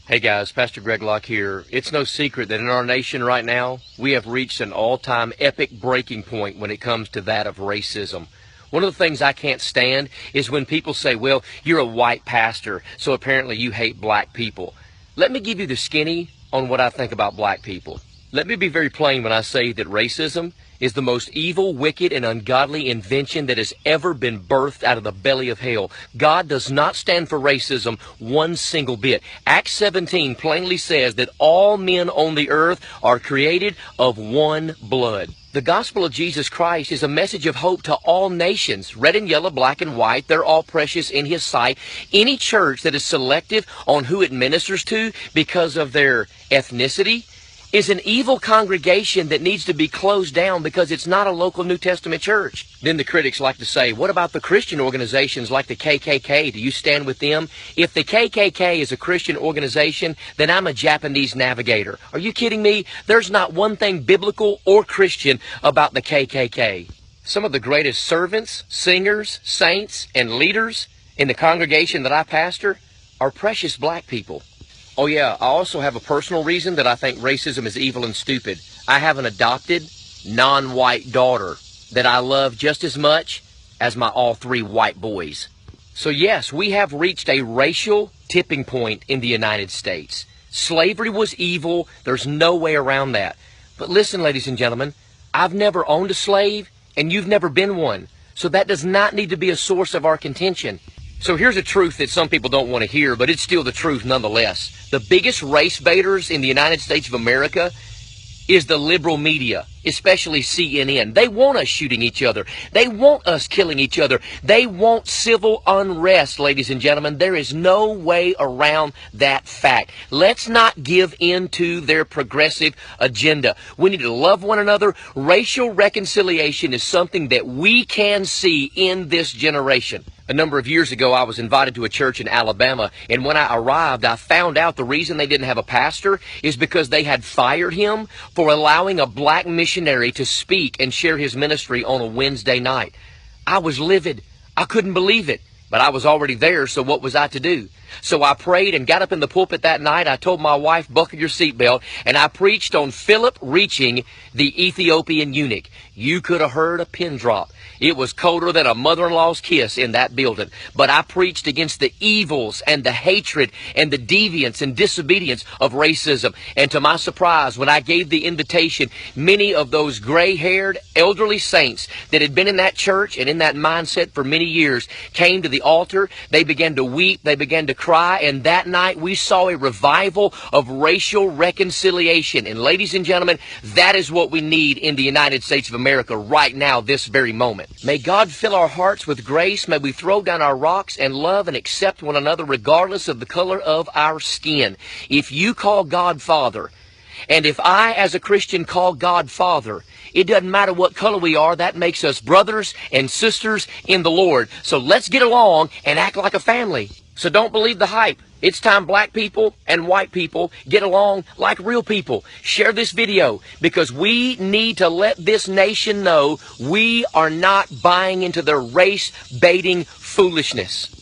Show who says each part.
Speaker 1: Hey guys, Pastor Greg Locke here. It's no secret that in our nation right now, we have reached an all-time epic breaking point when it comes to that of racism. One of the things I can't stand is when people say, well, you're a white pastor, so apparently you hate black people. Let me give you the skinny on what I think about black people. Let me be very plain when I say that racism is the most evil, wicked, and ungodly invention that has ever been birthed out of the belly of hell. God does not stand for racism one single bit. Acts 17 plainly says that all men on the earth are created of one blood. The gospel of Jesus Christ is a message of hope to all nations. Red and yellow, black and white, they're all precious in His sight. Any church that is selective on who it ministers to because of their ethnicity is an evil congregation that needs to be closed down because it's not a local New Testament church. Then the critics like to say, what about the Christian organizations like the KKK? Do you stand with them? If the KKK is a Christian organization, then I'm a Japanese navigator. Are you kidding me? There's not one thing biblical or Christian about the KKK. Some of the greatest servants, singers, saints, and leaders in the congregation that I pastor are precious black people. Oh yeah, I also have a personal reason that I think racism is evil and stupid. I have an adopted, non-white daughter that I love just as much as my all three white boys. So yes, we have reached a racial tipping point in the United States. Slavery was evil. There's no way around that. But listen, ladies and gentlemen, I've never owned a slave, and you've never been one. So that does not need to be a source of our contention. So here's a truth that some people don't want to hear, but it's still the truth nonetheless. The biggest race baiters in the United States of America is the liberal media, especially CNN. They want us shooting each other. They want us killing each other. They want civil unrest, ladies and gentlemen. There is no way around that fact. Let's not give in to their progressive agenda. We need to love one another. Racial reconciliation is something that we can see in this generation. A number of years ago, I was invited to a church in Alabama, and when I arrived, I found out the reason they didn't have a pastor is because they had fired him for allowing a black missionary to speak and share his ministry on a Wednesday night. I was livid. I couldn't believe it, but I was already there, so what was I to do? So I prayed and got up in the pulpit that night. I told my wife, buckle your seatbelt, and I preached on Philip reaching the Ethiopian eunuch. You could have heard a pin drop. It was colder than a mother-in-law's kiss in that building. But I preached against the evils and the hatred and the deviance and disobedience of racism. And to my surprise, when I gave the invitation, many of those gray-haired elderly saints that had been in that church and in that mindset for many years came to the altar. They began to weep. They began to cry. And that night we saw a revival of racial reconciliation. And ladies and gentlemen, that is what we need in the United States of America right now, this very moment. May God fill our hearts with grace. May we throw down our rocks and love and accept one another regardless of the color of our skin. If you call God Father, and if I as a Christian call God Father, it doesn't matter what color we are. That makes us brothers and sisters in the Lord. So let's get along and act like a family. So don't believe the hype. It's time black people and white people get along like real people. Share this video because we need to let this nation know we are not buying into their race-baiting foolishness.